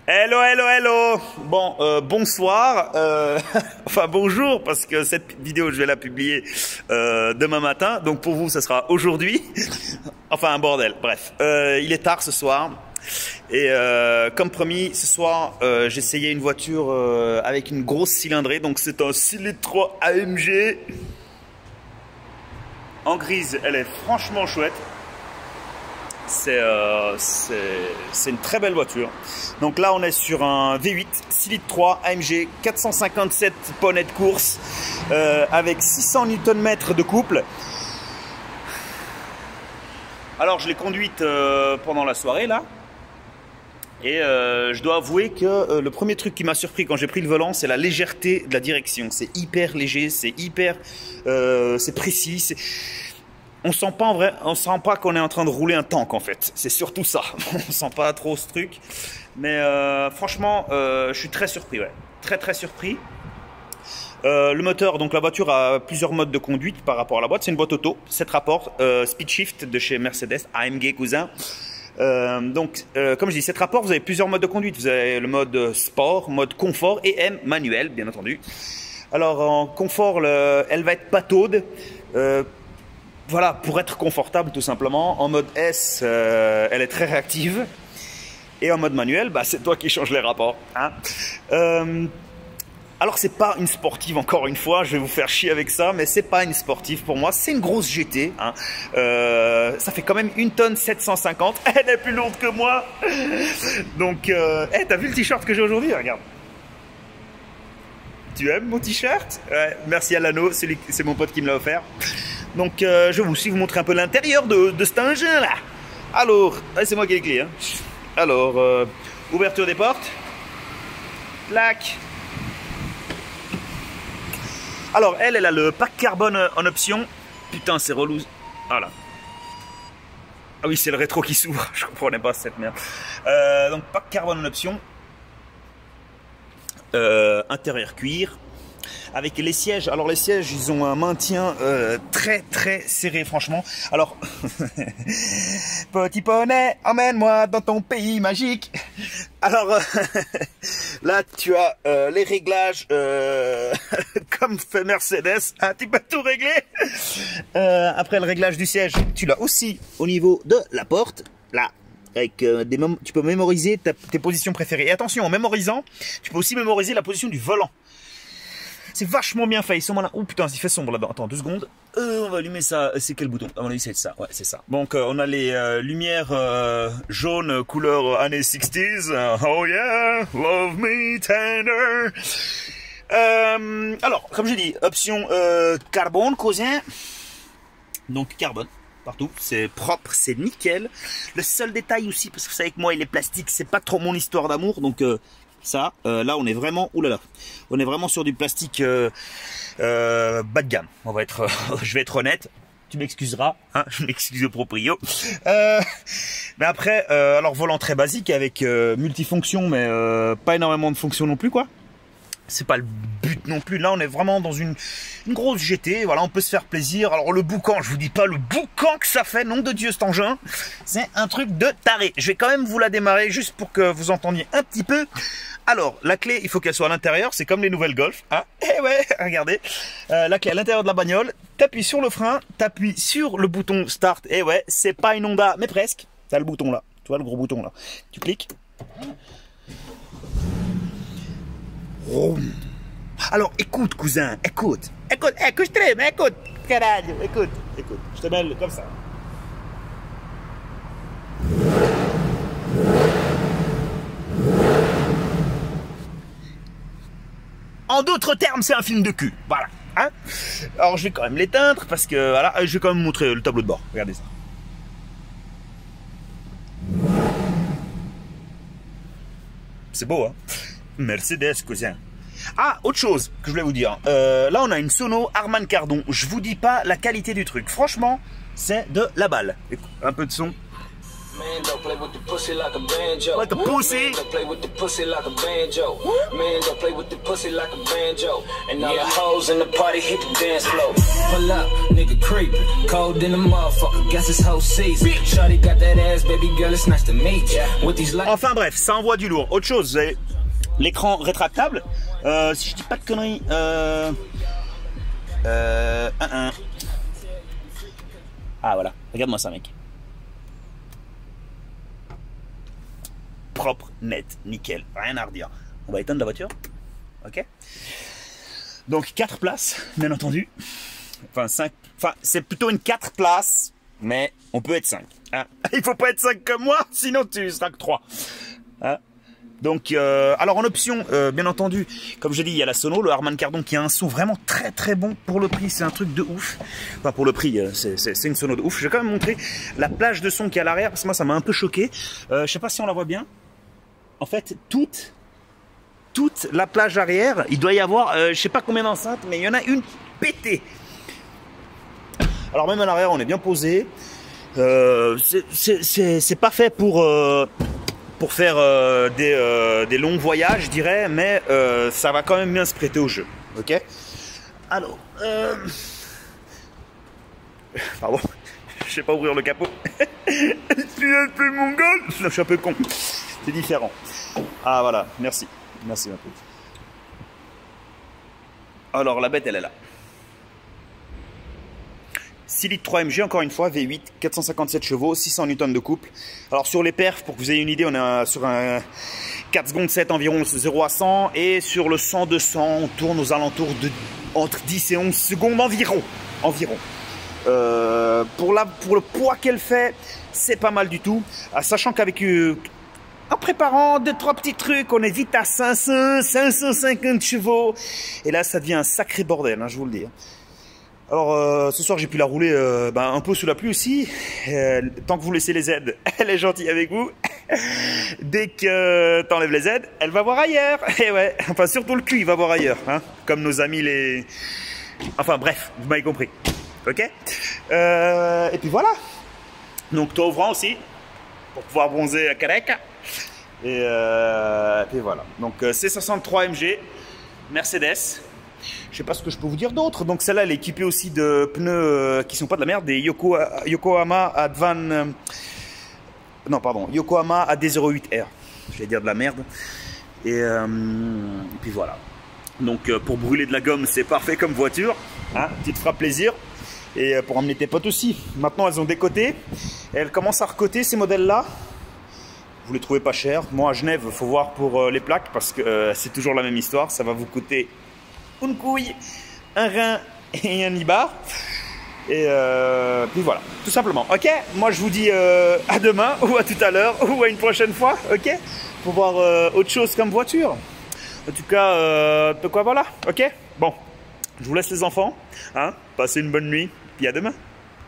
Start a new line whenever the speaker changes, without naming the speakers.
Hello, hello, hello. Bon, bonsoir, enfin bonjour, parce que cette vidéo, je vais la publier demain matin. Donc pour vous, ça sera aujourd'hui. Enfin, un bordel, bref. Il est tard ce soir. Et comme promis, ce soir, j'essayais une voiture avec une grosse cylindrée. Donc c'est un 6 litres 3 AMG. En grise, elle est franchement chouette. C'est une très belle voiture. Donc là, on est sur un V8 6 litres 3 AMG 457 poneys de course avec 600 Nm de couple. Alors, je l'ai conduite pendant la soirée là. Et je dois avouer que le premier truc qui m'a surpris quand j'ai pris le volant, c'est la légèreté de la direction. C'est hyper léger, c'est hyper, c'est précis. On sent pas en vrai, on sent pas qu'on est en train de rouler un tank en fait. C'est surtout ça. On sent pas trop ce truc. Mais franchement, je suis très surpris, ouais. Très surpris. Le moteur, donc la voiture a plusieurs modes de conduite par rapport à la boîte. C'est une boîte auto, 7 rapports, speed shift de chez Mercedes, AMG cousin. Donc, comme je dis, 7 rapports, vous avez plusieurs modes de conduite. Vous avez le mode sport, mode confort et M manuel, bien entendu. Alors, en confort, elle va être pataude. Voilà, pour être confortable tout simplement. En mode S, elle est très réactive. Et en mode manuel, bah, c'est toi qui changes les rapports. Hein. Alors c'est pas une sportive, encore une fois, je vais vous faire chier avec ça, mais c'est pas une sportive pour moi, c'est une grosse GT. Hein. Ça fait quand même 1 tonne 750, elle est plus lourde que moi. Donc, hey, t'as vu le t-shirt que j'ai aujourd'hui? Regarde. Tu aimes mon t-shirt? Ouais, merci à l'anneau, c'est mon pote qui me l'a offert. Donc je vais aussi vous montrer un peu l'intérieur de cet engin là. Alors, c'est moi qui ai les clés. Hein. Alors, ouverture des portes. Clac. Alors, elle a le pack carbone en option. Putain, c'est relou. Voilà. Ah oui, c'est le rétro qui s'ouvre. Je comprenais pas cette merde. Donc, pack carbone en option. Intérieur cuir. Avec les sièges, alors les sièges, ils ont un maintien très serré, franchement. Alors, petit poney, emmène-moi dans ton pays magique. Alors, là, tu as les réglages comme fait Mercedes. Hein, tu peux tout régler. Après, le réglage du siège, tu l'as aussi au niveau de la porte. Là. Avec tu peux mémoriser tes positions préférées. Et attention, en mémorisant, tu peux aussi mémoriser la position du volant. C'est vachement bien fait, ils sont malins. Oh putain, il fait sombre là-dedans. Attends, 2 secondes. On va allumer ça. C'est quel bouton? À mon avis, c'est ça. Ouais, c'est ça. Donc, on a les lumières jaunes couleur années 60s. Oh yeah, love me tender. Alors, comme j'ai dit, option carbone, cousin. Donc, carbone. Partout, c'est propre, c'est nickel. Le seul détail aussi, parce que vous savez que moi, il est plastique, c'est pas trop mon histoire d'amour. Donc, ça, là on est vraiment, oulala, on est vraiment sur du plastique bas de gamme. On va être, je vais être honnête, tu m'excuseras, hein, je m'excuse au proprio. Mais après, alors volant très basique avec multifonction, mais pas énormément de fonctions non plus quoi. C'est pas le but non plus. Là, on est vraiment dans une grosse GT. Voilà, on peut se faire plaisir. Alors, le boucan, je vous dis pas le boucan que ça fait, nom de Dieu, cet engin. C'est un truc de taré. Je vais quand même vous la démarrer juste pour que vous entendiez un petit peu. Alors, la clé, il faut qu'elle soit à l'intérieur. C'est comme les nouvelles Golf. Hein. Eh ouais, regardez. La clé à l'intérieur de la bagnole. T'appuies sur le frein. T'appuies sur le bouton Start. Eh ouais, c'est pas une Honda, mais presque. T'as le bouton là. Tu vois le gros bouton là. Tu cliques. Alors écoute cousin, écoute, caralho, écoute, je te mets comme ça. En d'autres termes, c'est un film de cul, voilà. Hein. Alors je vais quand même l'éteindre parce que voilà, je vais quand même montrer le tableau de bord. Regardez ça. C'est beau, hein. Mercedes, cousin. Ah, autre chose que je voulais vous dire. Là, on a une Sono Harman Kardon. Je vous dis pas la qualité du truc. Franchement, c'est de la balle. Un peu de son.
Man, don't play with the pussy like a banjo.
Like a pussy.
Man, don't play with the pussy like a banjo. Man, don't play with the pussy like a banjo. And all the hoes in the party hit the dance floor. Pull up, nigga creepin'. Cold in the motherfucker, guess it's whole season. Shorty got that ass, baby girl, it's nice to meet ya. With these lights.
Enfin bref, ça envoie du lourd. Autre chose, vous avez l'écran rétractable. Si je dis pas de conneries, Ah voilà, regarde-moi ça mec. Propre, net, nickel, rien à redire. On va éteindre la voiture, ok. Donc 4 places, bien entendu. Enfin 5, enfin c'est plutôt une 4 places, mais on peut être 5. Hein. Il faut pas être 5 comme moi, sinon tu seras que 3. Hein. Donc, alors en option, bien entendu, comme j'ai dit, il y a la Sono, le Harman Kardon qui a un son vraiment très très bon pour le prix, c'est un truc de ouf. Enfin pour le prix, c'est une Sono de ouf. Je vais quand même montrer la plage de son qui est à l'arrière, parce que moi ça m'a un peu choqué. Je sais pas si on la voit bien. En fait, toute la plage arrière, il doit y avoir, je sais pas combien d'enceintes, mais il y en a une pétée. Alors même à l'arrière, on est bien posé. C'est pas fait pour faire des longs voyages, je dirais, mais ça va quand même bien se prêter au jeu. Ok. Alors, pardon, je sais pas ouvrir le capot. Je suis un peu mongol. Non, je suis un peu con. C'est différent. Ah voilà, merci. Merci un peu. Alors la bête elle est là. 6 litres 3 MG, encore une fois, V8, 457 chevaux, 600 Newton de couple. Alors sur les perfs, pour que vous ayez une idée, on est sur un 4 secondes 7 environ 0 à 100. Et sur le 100-200, on tourne aux alentours de entre 10 et 11 secondes environ. Pour le poids qu'elle fait, c'est pas mal du tout. Sachant qu'avec... en préparant 2-3 petits trucs, on est vite à 500, 550 chevaux. Et là, ça devient un sacré bordel, hein, je vous le dis. Alors, ce soir, j'ai pu la rouler un peu sous la pluie aussi. Tant que vous laissez les aides, elle est gentille avec vous. Dès que t'enlèves les aides, elle va voir ailleurs. Et ouais, enfin, surtout le cul, il va voir ailleurs. Hein, comme nos amis les... Enfin, bref, vous m'avez compris. Ok. Et puis voilà. Donc, toi, ouvrant aussi, pour pouvoir bronzer à Carec. Et puis voilà. Donc, C63 MG, Mercedes. Je sais pas ce que je peux vous dire d'autre. Donc celle-là, elle est équipée aussi de pneus qui sont pas de la merde, des Yokohama Advan. Non, pardon, Yokohama AD08R. Je vais dire de la merde. Et puis voilà. Donc pour brûler de la gomme, c'est parfait comme voiture. Hein, tu te feras plaisir. Et pour emmener tes potes aussi. Maintenant, elles ont décoté. Et elles commencent à recoter ces modèles-là. Vous les trouvez pas chers. Moi, à Genève, il faut voir pour les plaques parce que c'est toujours la même histoire. Ça va vous coûter une couille, un rein et un nibar. Et puis voilà, tout simplement. Ok, moi je vous dis à demain ou à tout à l'heure ou à une prochaine fois. Ok, pour voir autre chose comme voiture. En tout cas, quoi voilà. Ok, bon, je vous laisse les enfants. Hein, passez une bonne nuit. Puis à demain.